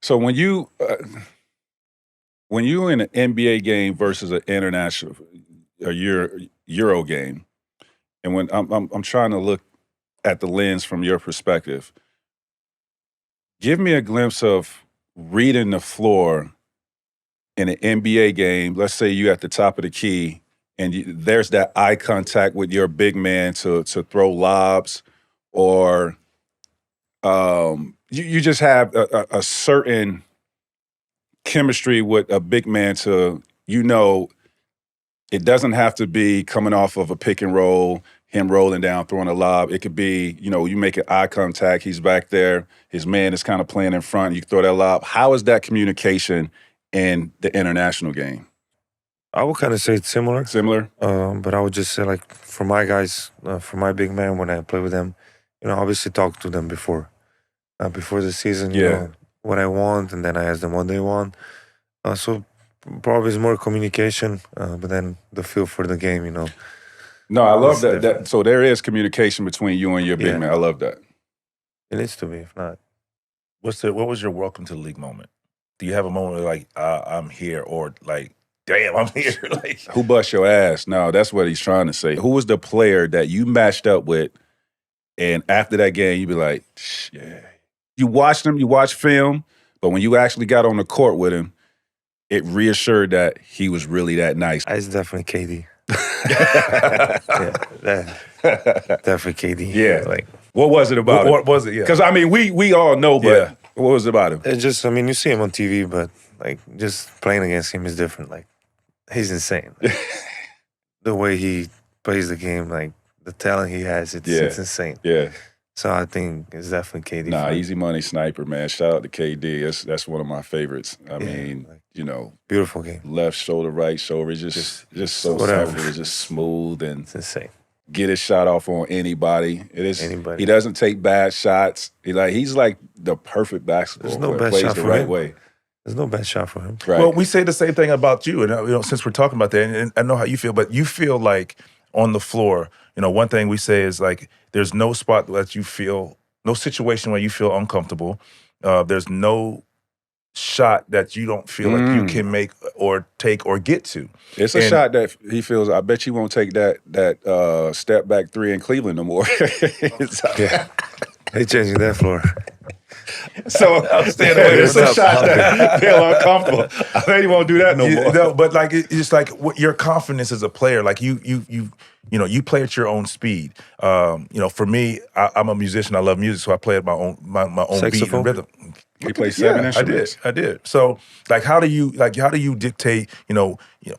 So when you in an NBA game versus an international a Euro game, and when I'm trying to look at the lens from your perspective, give me a glimpse of reading the floor in an NBA game. Let's say you at the top of the key, and there's that eye contact with your big man to throw lobs, or you just have a certain chemistry with a big man to, it doesn't have to be coming off of a pick and roll, him rolling down, throwing a lob. It could be, you make an eye contact, he's back there, his man is kind of playing in front, you throw that lob. How is that communication in the international game? I would kind of say it's similar. Similar? But I would just say, like, for my guys, for my big man, when I play with them, obviously talk to them before the season, you know, what I want, and then I ask them what they want. So probably it's more communication, but then the feel for the game, No, I love that. So there is communication between you and your big man. I love that. It needs to be, if not. What was your welcome to the league moment? Do you have a moment where, like, I'm here, or like, damn, I'm here? Like, who bust your ass? No, that's what he's trying to say. Who was the player that you matched up with, and after that game, you be like, yeah. You watched him, you watched film, but when you actually got on the court with him, it reassured that he was really that nice. It's definitely KD. Definitely KD. Yeah. Like, what was it about him? What was it? Yeah. Because, I mean, we all know, but what was it about him? It's just, you see him on TV, but, like, just playing against him is different. Like, he's insane. Like, the way he plays the game, like, the talent he has, it's insane. Yeah. So I think it's definitely KD. Nah, easy money sniper, man. Shout out to KD. That's one of my favorites. I mean, beautiful game. Left shoulder, right shoulder, just so simple, it's just smooth, and it's insane. Get his shot off on anybody. Anybody. He doesn't take bad shots. He's like the perfect basketball There's no player. bad Plays shot the for right him. way. There's no bad shot for him. Right. Well, we say the same thing about you, and since we're talking about that, and I know how you feel, but you feel like on the floor, one thing we say is, like, there's no spot that you feel, no situation where you feel uncomfortable. There's no shot that you don't feel like you can make or take or get to. It's a shot that he feels, I bet you won't take that step back three in Cleveland no more. They changing that floor. So I'm staying away. It's a shot that feel uncomfortable. I bet he won't do that no more. No, but, like, it's just like your confidence as a player. Like, you play at your own speed. For me, I'm a musician. I love music, so I play at my own beat and rhythm. You play 7 instruments. I did. So, like, how do you dictate?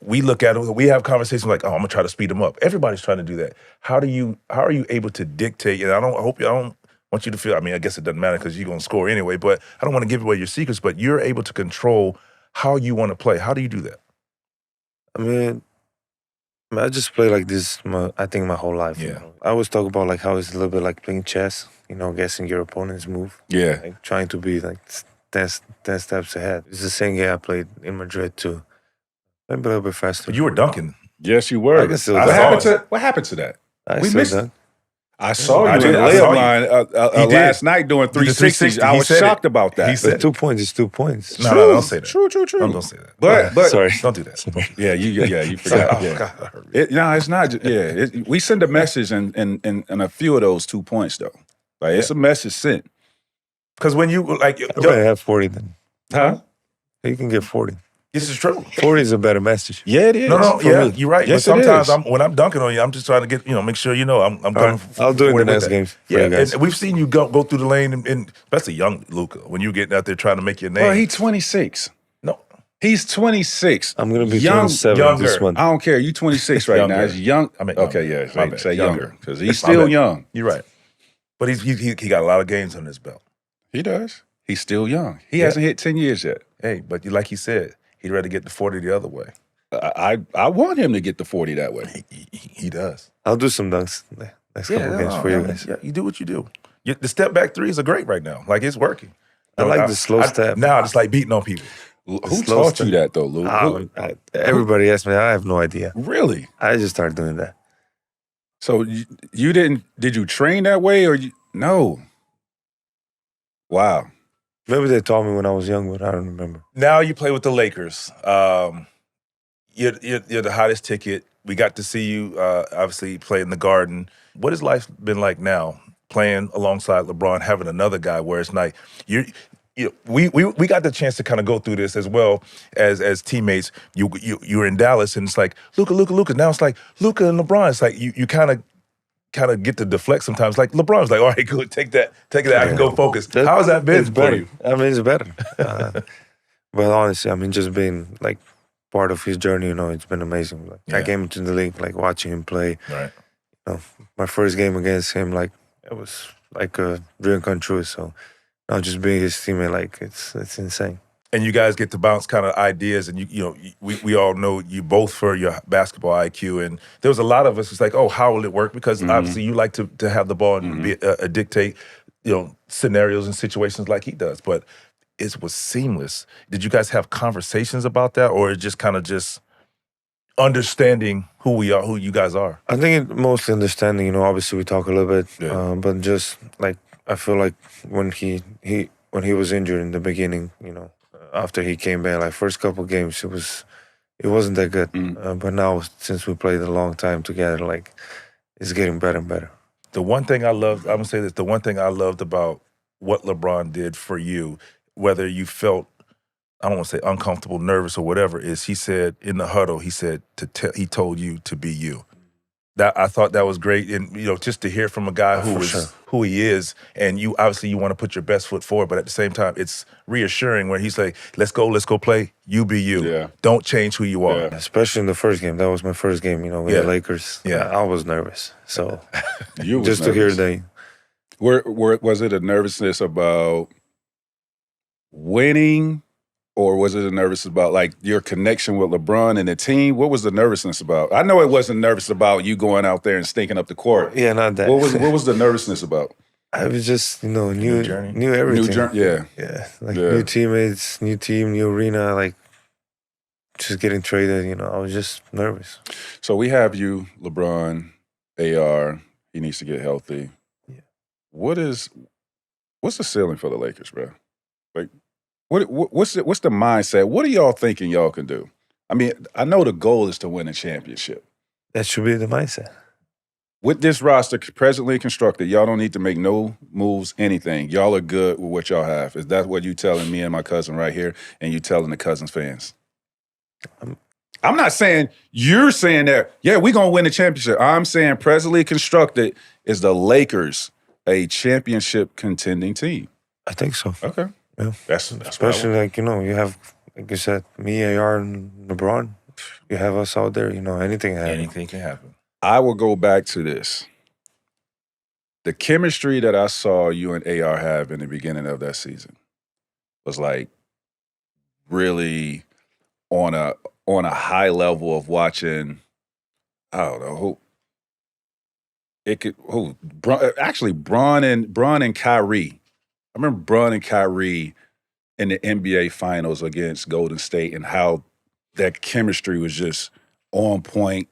We look at it. We have conversations like, oh, I'm gonna try to speed them up. Everybody's trying to do that. How are you able to dictate? And I don't want you to feel, I mean, I guess it doesn't matter because you're going to score anyway, but I don't want to give away your secrets, but you're able to control how you want to play. How do you do that? I mean, I just play like this, I think, my whole life. Yeah. I always talk about, like, how it's a little bit like playing chess, guessing your opponent's move. Yeah. Like, trying to be, like, 10 steps ahead. It's the same game I played in Madrid, too. Maybe a little bit faster. But you were dunking. Yes, you were. I can still What happened to that? We missed that. I saw you in the I saw layup line last night doing 360s. I was shocked about that. He said 2 points is 2 points. No, don't say that. True. No, don't say that. But sorry. Don't do that. you forgot. Oh, Yeah. God, that hurt me. No, it's not. We send a message in a few of those 2 points though. Like, it's a message sent. Because when you, like, I have 40 then. Huh? You can get 40. this is true. 40 is a better message. Yeah, it is. No, yeah, you're right. Yes, but it sometimes is. when I'm dunking on you, I'm just trying to get, make sure you know I'm coming. Right. I'll do it in the next game. Yeah, and we've seen you go through the lane, and especially young Luka, when you're getting out there trying to make your name. Well, he's 26. No. He's 26. I'm going to be Young, 27 this month. I don't care. You 26 right now. He's young. I mean, okay, younger. yeah. My bad. Say younger because he's My still bad. young. You're right. But he got a lot of games on his belt. He does. He's still young. He hasn't hit 10 years yet. Hey, but like he said, he'd rather get the 40 the other way. I want him to get the 40 that way. He does. I'll do some dunks next couple games for you guys. Yeah, you do what you do. The step back threes are great right now. Like, it's working. I like the slow step. Now I just like beating on people. Who taught you that though, Lou? Everybody asks me. I have no idea. Really? I just started doing that. So you didn't? Did you train that way or you? No. Wow. Maybe they taught me when I was young, but I don't remember. Now you play with the Lakers. You're the hottest ticket. We got to see you obviously play in the Garden. What has life been like now, playing alongside LeBron, having another guy where it's like we got the chance to kind of go through this as well as teammates. You were in Dallas and it's like Luka. Now it's like Luka and LeBron. It's like you kind of get to deflect sometimes. Like LeBron's like, all right, good, take that. I can go focus. How has that been It's for better. you? I mean, it's better. But honestly, I mean, just being like part of his journey, it's been amazing. Like, I came into the league, like watching him play. Right. My first game against him, like it was like a dream come true. So now just being his teammate, like it's insane. And you guys get to bounce kind of ideas, and we all know you both for your basketball IQ. And there was a lot of us who's like, oh, how will it work? Because obviously you like to have the ball and be, dictate, scenarios and situations like he does. But it was seamless. Did you guys have conversations about that, or just kind of just understanding who we are, who you guys are? I think it mostly understanding. Obviously we talk a little bit, but just like I feel like when he was injured in the beginning, after he came back, like first couple games, it wasn't that good. But now since we played a long time together, like it's getting better and better. The one thing I loved, I'm gonna say this, the one thing I loved about what LeBron did for you, whether you felt, I don't want to say uncomfortable, nervous, or whatever, is he said in the huddle, he said he told you to be you. That I thought that was great, and just to hear from a guy who he is, and you obviously you want to put your best foot forward, but at the same time it's reassuring where he's like, let's go play, you be you. Yeah. Don't change who you are. Yeah. Especially in the first game. That was my first game, with the Lakers. Yeah. I was nervous. So You was just nervous. to hear Where was it a nervousness about winning, or was it a nervousness about like your connection with LeBron and the team? What was the nervousness about? I know it wasn't nervous about you going out there and stinking up the court. Yeah, not that. What was the nervousness about? I was just, New journey. knew everything. New journey, yeah. Yeah, like new teammates, new team, new arena, like just getting traded, I was just nervous. So we have you, LeBron, AR. He needs to get healthy. Yeah. What's the ceiling for the Lakers, bro? Like, what's the mindset? What are y'all thinking y'all can do? I mean, I know the goal is to win a championship. That should be the mindset. With this roster presently constructed, y'all don't need to make no moves, anything. Y'all are good with what y'all have. Is that what you telling me and my cousin right here, and you telling the Cousins fans? I'm not saying you're saying that, yeah, we're going to win the championship. I'm saying presently constructed is the Lakers a championship contending team. I think so. Okay. Yeah. That's especially like, you have, like you said, me, AR, and LeBron. You have us out there, anything can happen. Anything can happen. I will go back to this. The chemistry that I saw you and AR have in the beginning of that season was like really on a high level of watching, I don't know actually Bron and Kyrie. I remember Bron and Kyrie in the NBA Finals against Golden State and how that chemistry was just on point,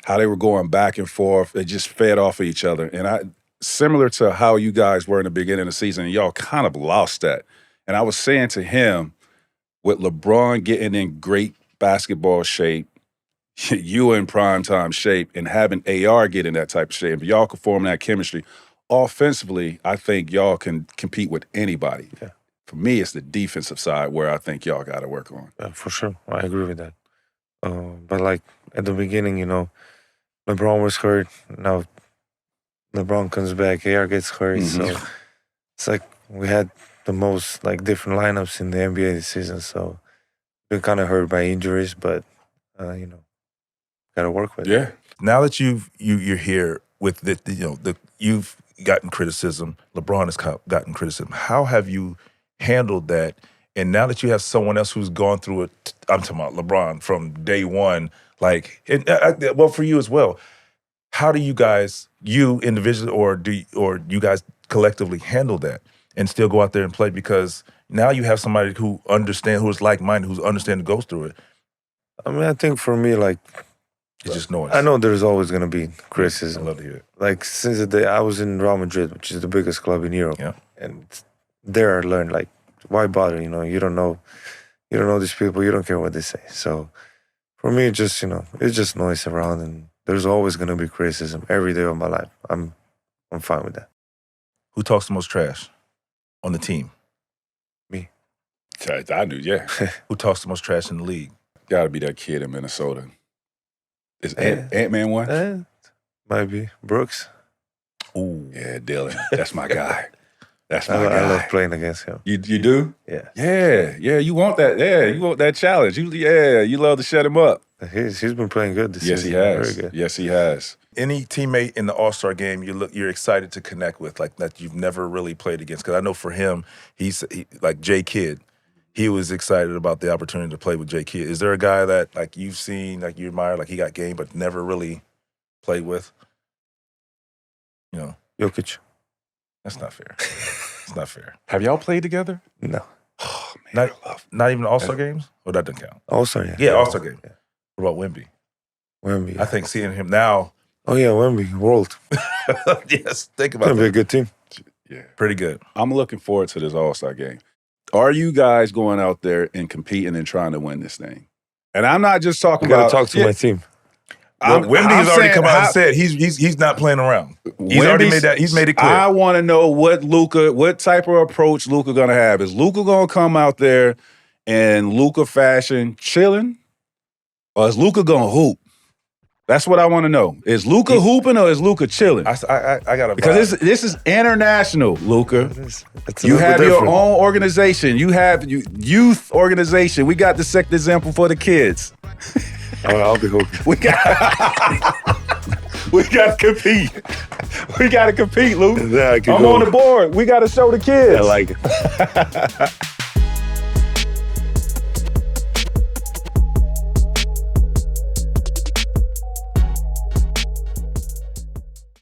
how they were going back and forth. They just fed off of each other. And similar to how you guys were in the beginning of the season, y'all kind of lost that. And I was saying to him, with LeBron getting in great basketball shape, you in primetime shape, and having AR get in that type of shape, if y'all can form that chemistry, offensively, I think y'all can compete with anybody. Yeah. For me, it's the defensive side where I think y'all got to work on. Yeah, for sure. I agree with that. But like at the beginning, LeBron was hurt. Now LeBron comes back, AR gets hurt. So it's like we had the most like different lineups in the NBA this season. So we're kind of hurt by injuries, but got to work with it. Yeah. Now that you're here with you've gotten criticism, LeBron has gotten criticism. How have you handled that? And now that you have someone else who's gone through it, I'm talking about LeBron from day one, well, for you as well. How do you guys, you individually, or you guys collectively handle that and still go out there and play? Because now you have somebody who understands, who is like-minded, who's understanding, goes through it. I mean, I think for me, like, it's just noise. I know there's always going to be criticism. I love to hear it. Like, since the day I was in Real Madrid, which is the biggest club in Europe, and there I learned like why bother? You know, you don't know these people. You don't care what they say. So for me, it's just noise around, and there's always gonna be criticism every day of my life. I'm fine with that. Who talks the most trash on the team? Me. I knew, yeah. Who talks the most trash in the league? Got to be that kid in Minnesota. Is Ant-Man one? Might be Brooks. Ooh. Yeah, Dylan. That's my guy. That's my guy. I love playing against him. You do? Yeah. Yeah. You want that? Yeah, you want that challenge. You love to shut him up. He's been playing good this Yes, season. he has. Very good. Yes, he has. Any teammate in the All-Star game you're excited to connect with, like that you've never really played against? Because I know for him, he's like J Kidd. He was excited about the opportunity to play with J Kidd. Is there a guy that like you've seen, like you admire, like he got game but never really played with? You know, Jokic. that's not fair. It's not fair. Have y'all played together? No. Oh, man, Not even All-Star games? Or that doesn't count? Also, yeah. Yeah, All-Star game. Yeah. What about Wemby? Wemby. Yeah. I think seeing him now. Oh yeah, Wemby. World. Yes, think It's about gonna be a that. good team. Yeah. Pretty good. I'm looking forward to this All-Star game. Are you guys going out there and competing and trying to win this thing? And I'm not just I talking gotta about talk to my team. Wemby has already saying come out how- and said he's not playing around. He's already Wemby's- made that. He's made it clear. I want to know what type of approach Luka gonna have. Is Luka gonna come out there in Luka fashion chilling, or is Luka gonna hoop? That's what I want to know. Is Luka hooping or is Luka chilling? I got a Because this is international, Luka. It's You a little have bit your different. own organization. You have youth organization. We got to set the example for the kids. I'll be hooping. We got to compete. We got to compete, Luke. Yeah, I can I'm go. on the board. We got to show the kids. I like it.